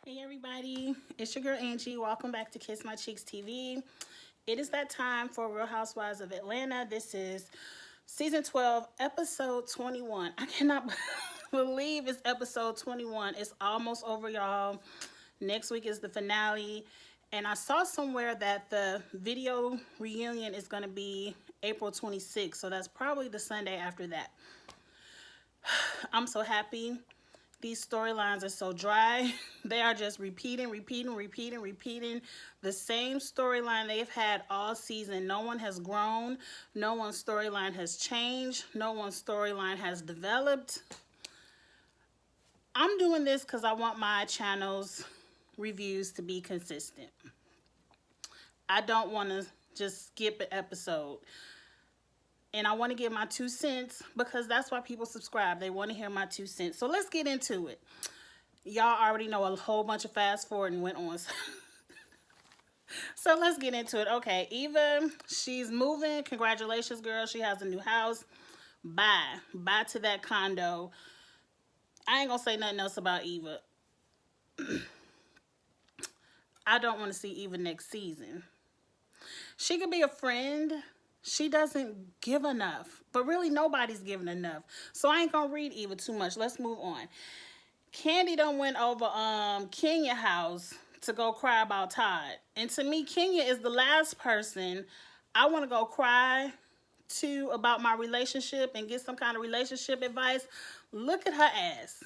Hey everybody, it's your girl Angie. Welcome back to Kiss My Cheeks TV. It is that time for Real Housewives of Atlanta. This is season 12, episode 21. I cannot believe it's episode 21. It's almost over, y'all. Next week is the finale. And I saw somewhere that the video reunion is going to be April 26th. So that's probably the Sunday after that. I'm so happy. These storylines are so dry. They are just repeating the same storyline they've had all season. No one has grown. No one's storyline has changed. No one's storyline has developed. I'm doing this because I want my channel's reviews to be consistent. I don't want to just skip an episode. And I want to give my 2 cents because that's why people subscribe. They want to hear my 2 cents. So let's get into it. Y'all already know a whole bunch of fast forwarding went on. So let's get into it. Okay, Eva, she's moving. Congratulations, girl. She has a new house. Bye. Bye to that condo. I ain't going to say nothing else about Eva. I don't want to see Eva next season. She could be a friend. She doesn't give enough. But really, nobody's giving enough. So I ain't going to read Eva too much. Let's move on. Candy done went over Kenya house to go cry about Todd. And to me, Kenya is the last person I want to go cry to about my relationship and get some kind of relationship advice. Look at her ass.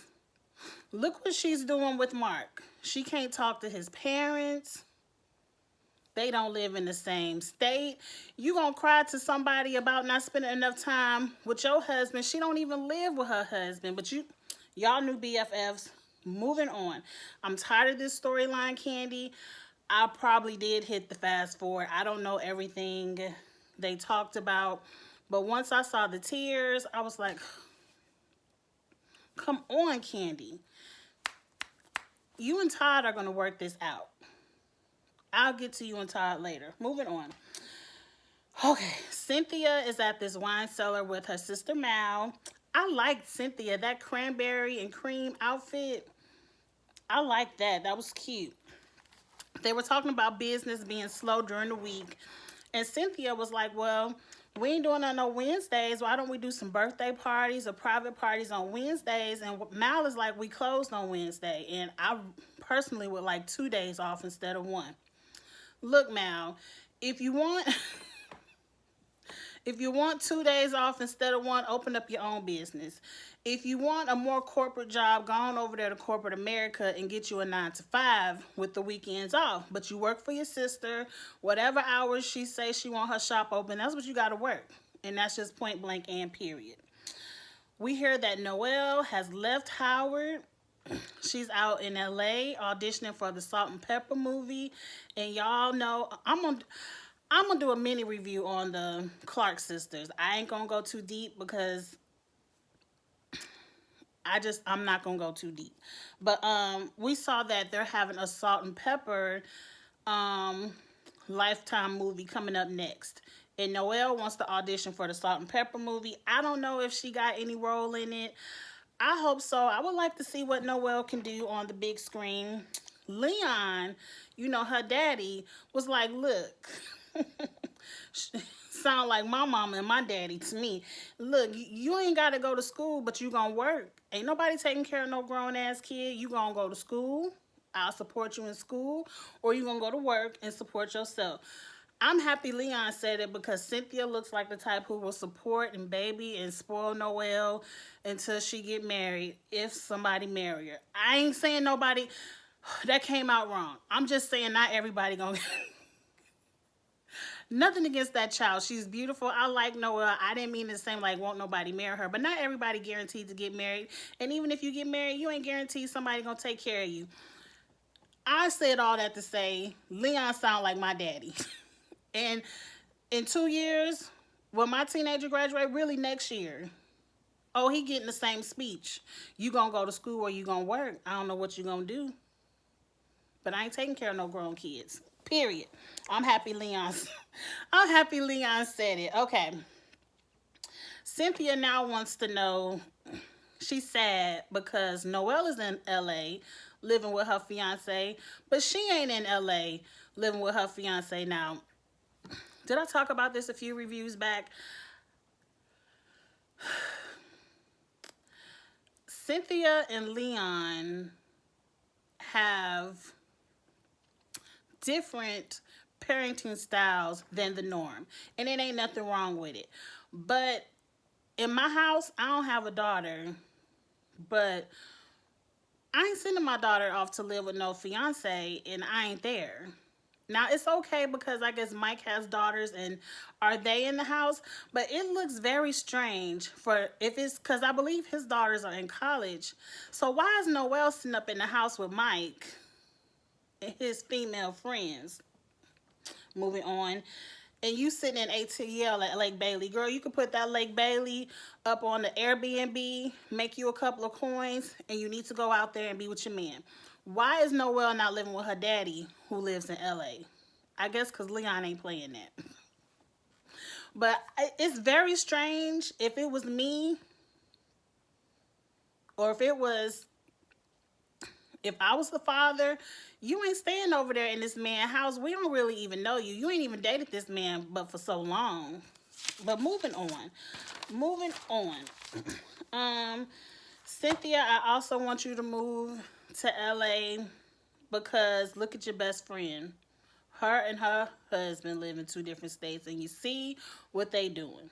Look what she's doing with Mark. She can't talk to his parents. They don't live in the same state. You gonna cry to somebody about not spending enough time with your husband. She don't even live with her husband. But y'all new BFFs. Moving on. I'm tired of this storyline, Candy. I probably did hit the fast forward. I don't know everything they talked about. But once I saw the tears, I was like, come on, Candy. You and Todd are going to work this out. I'll get to you and Todd later. Moving on. Okay, Cynthia is at this wine cellar with her sister Mal. I liked Cynthia. That cranberry and cream outfit, I liked that. That was cute. They were talking about business being slow during the week. And Cynthia was like, well, we ain't doing on no Wednesdays. Why don't we do some birthday parties or private parties on Wednesdays? And Mal is like, we closed on Wednesday. And I personally would like 2 days off instead of 1. Look, Mal, if you want 2 days off instead of 1, open up your own business. If you want a more corporate job, go on over there to corporate America and get you a 9 to 5 with the weekends off. But you work for your sister, whatever hours she says she want her shop open, that's what you got to work. And that's just point blank and period. We hear that Noelle has left Howard. She's out in LA auditioning for the Salt and Pepper movie. And y'all know, I'm gonna do a mini review on the Clark sisters. I ain't gonna go too deep because I'm not gonna go too deep. But we saw that they're having a Salt and Pepper Lifetime movie coming up next. And Noelle wants to audition for the Salt and Pepper movie. I don't know if she got any role in it. I hope so. I would like to see what Noelle can do on the big screen. Leon, you know, her daddy was like, look, sound like my mama and my daddy to me. Look, you ain't got to go to school, but you gonna work. Ain't nobody taking care of no grown-ass kid. You gonna go to school. I'll support you in school. Or you gonna go to work and support yourself. I'm happy Leon said it because Cynthia looks like the type who will support and baby and spoil Noelle until she get married, if somebody marry her. I ain't saying nobody, that came out wrong. I'm just saying not everybody gonna nothing against that child. She's beautiful. I like Noelle. I didn't mean the same like won't nobody marry her, but not everybody guaranteed to get married. And even if you get married, you ain't guaranteed somebody gonna take care of you. I said all that to say Leon sound like my daddy. And in 2 years, when my teenager graduate, really next year, oh, he getting the same speech. You gonna go to school or you gonna work. I don't know what you gonna do. But I ain't taking care of no grown kids. Period. I'm happy Leon said it. Okay. Cynthia now wants to know, she's sad because Noelle is in LA living with her fiance, but she ain't in LA living with her fiance now. Did I talk about this a few reviews back? Cynthia and Leon have different parenting styles than the norm, and it ain't nothing wrong with it. But in my house, I don't have a daughter, but I ain't sending my daughter off to live with no fiance, and I ain't there. Now, it's okay because I guess Mike has daughters and are they in the house? But it looks very strange for if it's because I believe his daughters are in college. So why is Noelle sitting up in the house with Mike and his female friends? Moving on. And you sitting in ATL at Lake Bailey. Girl, you could put that Lake Bailey up on the Airbnb, make you a couple of coins, and you need to go out there and be with your man. Why is Noelle not living with her daddy who lives in LA? I guess because Leon ain't playing that. But it's very strange. If it was me, or if I was the father, you ain't staying over there in this man's house. We don't really even know you. You ain't even dated this man but for so long. But moving on. Moving on. Cynthia, I also want you to move to LA because look at your best friend. Her and her husband live in 2 different states, and you see what they doing.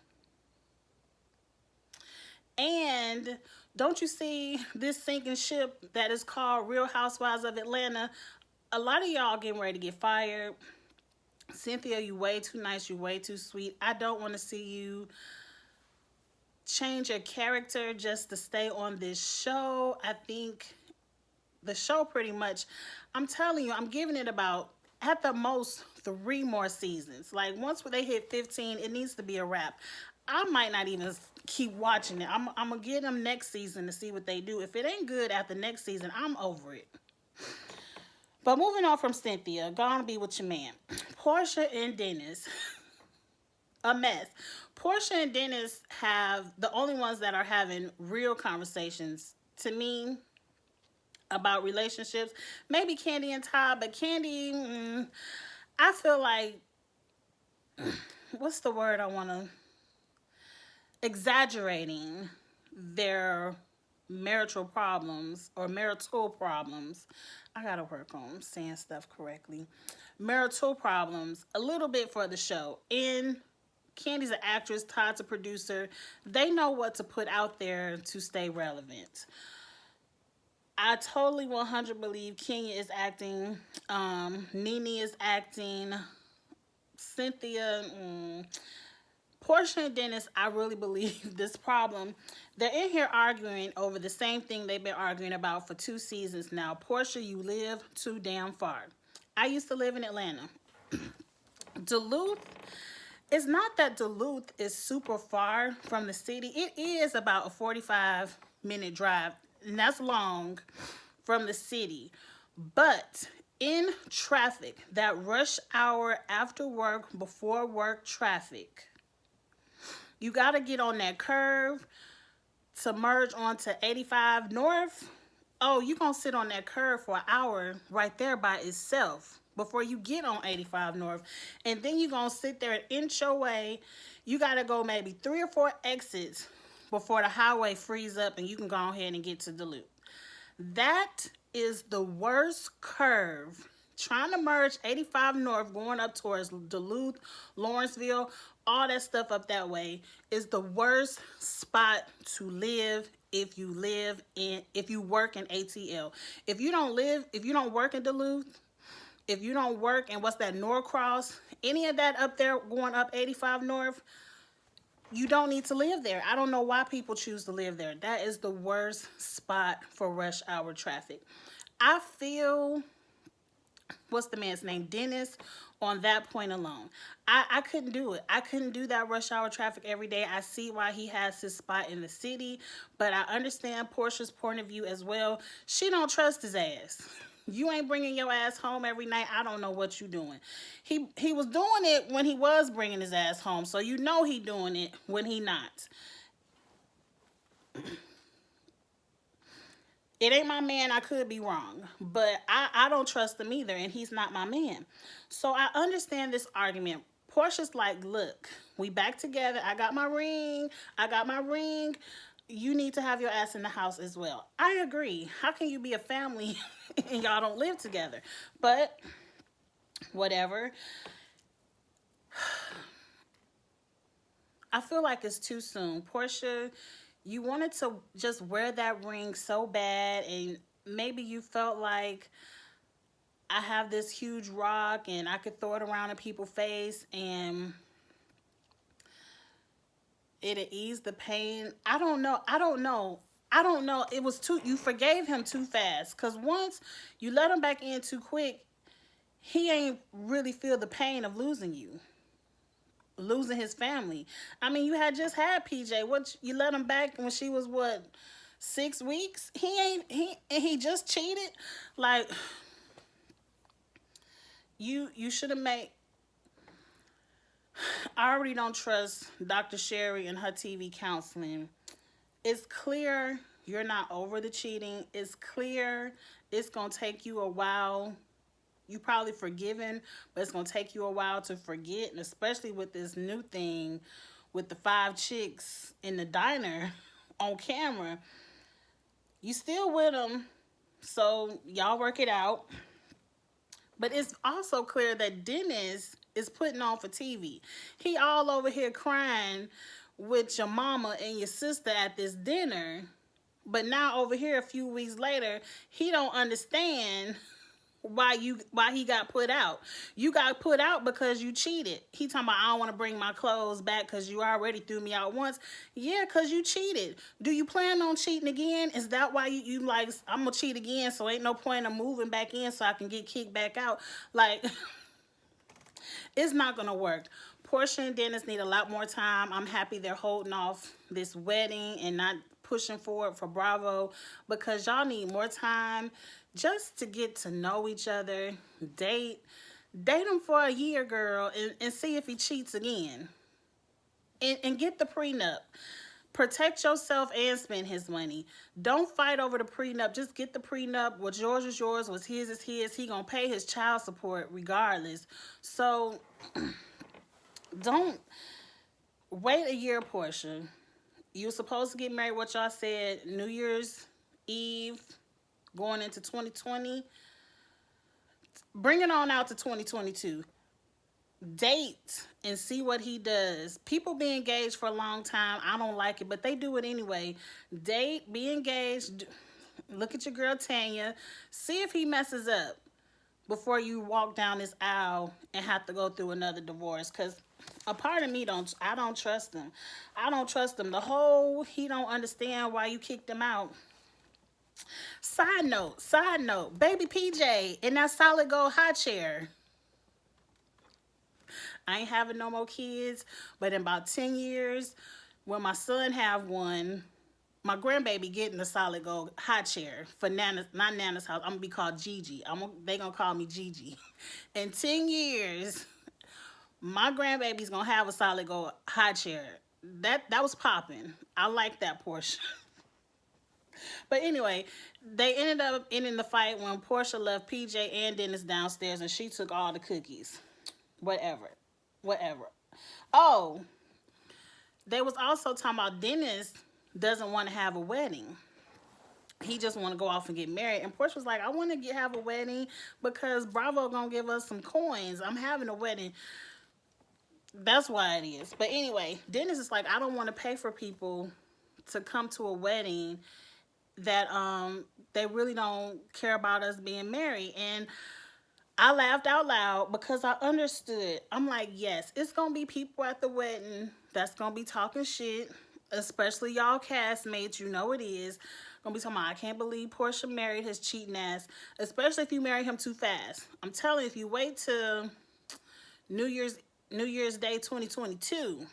And don't you see this sinking ship that is called Real Housewives of Atlanta? A lot of y'all getting ready to get fired. Cynthia, you way too nice. You way too sweet. I don't want to see you change your character just to stay on this show. I think the show pretty much, I'm telling you, I'm giving it about, at the most, 3 more seasons. Like, once they hit 15, it needs to be a wrap. I might not even keep watching it. I'm going to get them next season to see what they do. If it ain't good after next season, I'm over it. But moving on from Cynthia, gonna be with your man. Portia and Dennis, a mess. Portia and Dennis have the only ones that are having real conversations to me about relationships. Maybe Candy and Todd, but Candy, I feel like, what's the word I want to, exaggerating their marital problems. I gotta work on saying stuff correctly. Marital problems a little bit for the show. And Candy's an actress, Todd's a producer. They know what to put out there to stay relevant. I totally 100 believe Kenya is acting. Nene is acting. Cynthia, Portia and Dennis, I really believe this problem. They're in here arguing over the same thing they've been arguing about for 2 seasons now. Portia, you live too damn far. I used to live in Atlanta. Duluth, it's not that Duluth is super far from the city. It is about a 45-minute drive, and that's long from the city. But in traffic, that rush hour after work, before work traffic, you got to get on that curve to merge onto 85 North. Oh, you're going to sit on that curve for an hour right there by itself before you get on 85 North. And then you're going to sit there and inch your way. You got to go maybe 3 or 4 exits before the highway frees up and you can go ahead and get to Duluth. That is the worst curve. Trying to merge 85 North going up towards Duluth, Lawrenceville, all that stuff up that way is the worst spot to live if you work in ATL. If you don't work in Duluth, if you don't work in what's that, Norcross, any of that up there going up 85 North, you don't need to live there. I don't know why people choose to live there. That is the worst spot for rush hour traffic. I feel, what's the man's name, Dennis, on that point alone. I couldn't do it. I couldn't do that rush hour traffic every day. I see why he has his spot in the city, but I understand Portia's point of view as well. She don't trust his ass. You ain't bringing your ass home every night. I don't know what you doing. He was doing it when he was bringing his ass home, so you know he doing it when he not. It ain't my man. I could be wrong, but I don't trust him either, and he's not my man. So I understand this argument. Portia's like, look, we back together. I got my ring. I got my ring. You need to have your ass in the house as well. I agree. How can you be a family and y'all don't live together? But whatever. I feel like it's too soon. Portia, you wanted to just wear that ring so bad, and maybe you felt like I have this huge rock and I could throw it around in people's face and it'd ease the pain. I don't know. It was too, you forgave him too fast. Because once you let him back in too quick, he ain't really feel the pain of losing you. Losing his family. I mean, you had just had PJ. What, you let him back when she was what, 6 weeks? He just cheated. Like, you should have made. I already don't trust Dr. Sherry and her TV counseling. It's clear you're not over the cheating. It's clear it's gonna take you a while. You probably forgiven, but it's gonna take you a while to forget, and especially with this new thing with the 5 chicks in the diner on camera. You still with them, so y'all work it out. But it's also clear that Dennis is putting on for TV. He all over here crying with your mama and your sister at this dinner, but now over here a few weeks later, he don't understand why he got put out. You got put out because you cheated. He talking about, I don't want to bring my clothes back because you already threw me out once. Yeah, because you cheated. Do you plan on cheating again? Is that why you like, I'm going to cheat again, so ain't no point in moving back in so I can get kicked back out? Like, it's not going to work. Portia and Dennis need a lot more time. I'm happy they're holding off this wedding and not pushing forward for Bravo, because y'all need more time just to get to know each other. Date him for a year, girl, and see if he cheats again. And get the prenup. Protect yourself and spend his money. Don't fight over the prenup. Just get the prenup. What's yours is yours. What's his is his. He gonna pay his child support regardless. So don't wait a year, Portia. You were supposed to get married, what y'all said, New Year's Eve, going into 2020. Bring it on out to 2022. Date and see what he does. People be engaged for a long time. I don't like it, but they do it anyway. Date, be engaged. Look at your girl Tanya. See if he messes up before you walk down this aisle and have to go through another divorce. Because a part of me I don't trust him. I don't trust him. The whole, he don't understand why you kicked him out. Side note, baby PJ in that solid gold high chair. I ain't having no more kids, but in about 10 years, when my son have one, my grandbaby getting the solid gold high chair for Nana's, not Nana's house. I'm gonna be called Gigi. They gonna call me Gigi. In 10 years, my grandbaby's gonna have a solid gold high chair. That was popping. I like that Portia. But anyway, they ended up ending the fight when Portia left PJ and Dennis downstairs and she took all the cookies. Whatever. Oh, they was also talking about Dennis doesn't want to have a wedding. He just want to go off and get married. And Portia was like, I want to have a wedding because Bravo gonna give us some coins. I'm having a wedding. That's why it is. But anyway, Dennis is like, I don't want to pay for people to come to a wedding that they really don't care about us being married. And I laughed out loud because I understood. I'm like, yes, it's going to be people at the wedding that's going to be talking shit, especially y'all castmates. You know it is. Going to be talking about, I can't believe Portia married his cheating ass, especially if you marry him too fast. I'm telling you, if you wait till New Year's Day 2022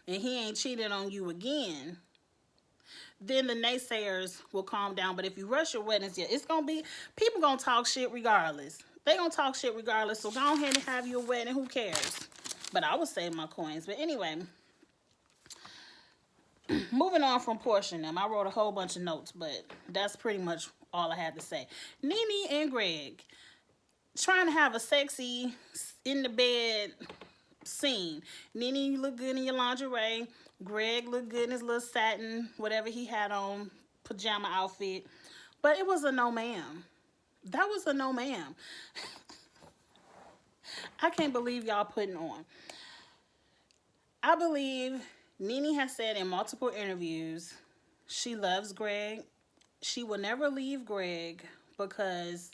and he ain't cheated on you again, then the naysayers will calm down. But if you rush your weddings, yeah, it's going to be, people going to talk shit regardless. They going to talk shit regardless. So go ahead and have your wedding. Who cares? But I would save my coins. But anyway, moving on from Portia and them. I wrote a whole bunch of notes, but that's pretty much all I had to say. Nene and Greg trying to have a sexy in the bed scene. Nene, you look good in your lingerie. Greg looked good in his little satin, whatever he had on, pajama outfit. But it was a no ma'am. That was a no ma'am. I can't believe y'all putting on. I believe Nene has said in multiple interviews she loves Greg. She will never leave Greg because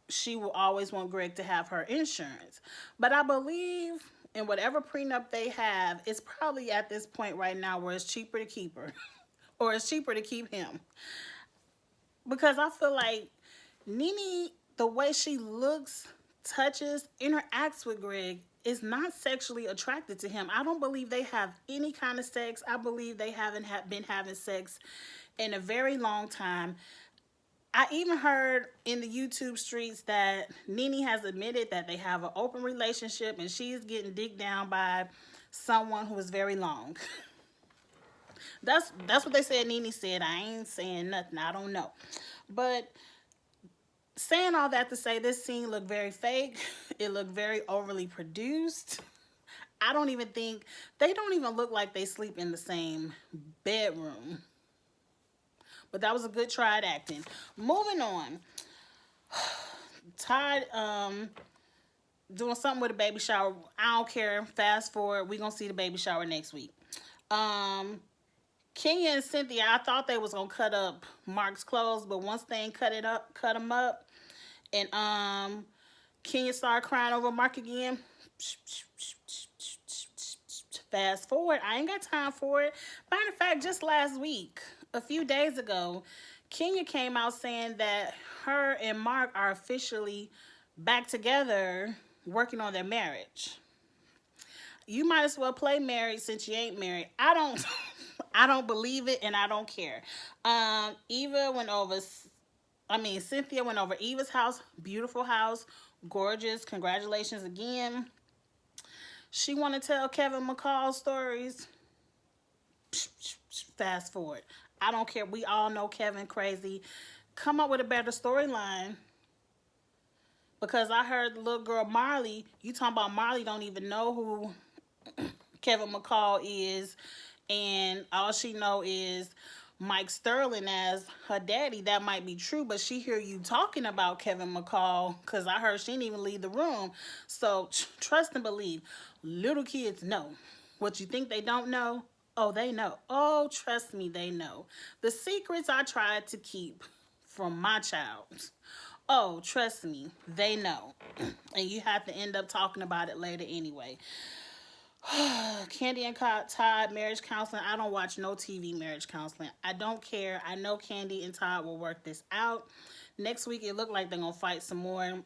she will always want Greg to have her insurance. But I believe in whatever prenup they have, it's probably at this point right now where it's cheaper to keep her or it's cheaper to keep him. Because I feel like Nene, the way she looks, touches, interacts with Greg is not sexually attracted to him. I don't believe they have any kind of sex. I believe they haven't been having sex in a very long time. I even heard in the YouTube streets that Nene has admitted that they have an open relationship and she's getting dicked down by someone who is very long. That's what they said Nene said. I ain't saying nothing. I don't know. But saying all that to say this scene looked very fake. It looked very overly produced. I don't even think, they don't even look like they sleep in the same bedroom. But that was a good try at acting. Moving on. Todd doing something with a baby shower. I don't care. Fast forward. We're going to see the baby shower next week. Kenya and Cynthia, I thought they was going to cut up Mark's clothes, but once they cut him up, and Kenya started crying over Mark again. Fast forward. I ain't got time for it. Matter of fact, just last week, a few days ago, Kenya came out saying that her and Mark are officially back together working on their marriage. You might as well play married since you ain't married. I don't believe it and I don't care. Cynthia went over Eva's house. Beautiful house. Gorgeous. Congratulations again. She want to tell Kevin McCall stories. Fast forward. I don't care. We all know Kevin crazy. Come up with a better storyline. Because I heard the little girl Marley, you talking about Marley don't even know who Kevin McCall is. And all she know is Mike Sterling as her daddy. That might be true, but she hear you talking about Kevin McCall because I heard she didn't even leave the room. So trust and believe. Little kids know. What you think they don't know? Oh, they know. Oh, trust me, they know. The secrets I tried to keep from my child. Oh, trust me, they know. And you have to end up talking about it later anyway. Candy and Todd, marriage counseling. I don't watch no TV marriage counseling. I don't care. I know Candy and Todd will work this out. Next week, it looked like they're going to fight some more.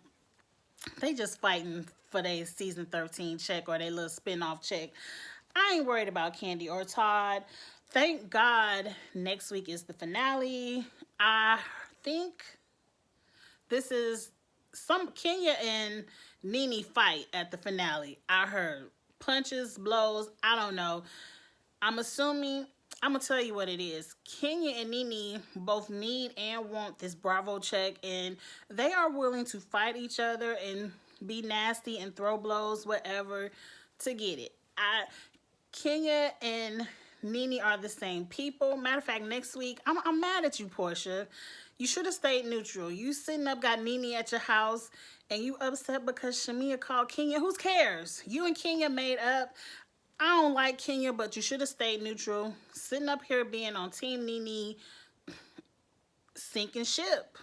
They just fighting for their season 13 check or their little spinoff check. I ain't worried about Candy or Todd. Thank God next week is the finale. I think this is some Kenya and Nene fight at the finale. I heard punches, blows, I don't know. I'm assuming, I'm going to tell you what it is. Kenya and Nene both need and want this Bravo check, and they are willing to fight each other and be nasty and throw blows, whatever, to get it. Kenya and Nene are the same people. Matter of fact, next week, I'm mad at you, Portia. You should have stayed neutral. You sitting up, got Nene at your house, and you upset because Shamia called Kenya. Who cares? You and Kenya made up. I don't like Kenya, but you should have stayed neutral. Sitting up here being on Team Nene, sinking ship.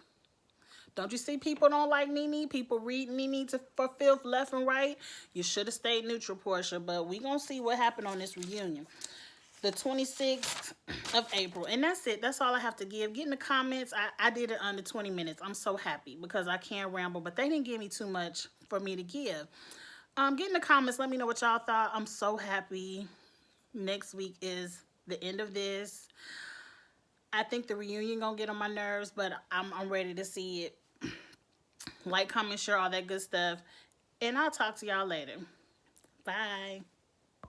Don't you see people don't like Nene? People read Nene for filth left and right. You should have stayed neutral, Portia. But we going to see what happened on this reunion. The 26th of April. And that's it. That's all I have to give. Get in the comments. I did it under 20 minutes. I'm so happy because I can't ramble. But they didn't give me too much for me to give. Get in the comments. Let me know what y'all thought. I'm so happy. Next week is the end of this. I think the reunion going to get on my nerves. But I'm ready to see it. Like, comment, share, all that good stuff. And I'll talk to y'all later. Bye.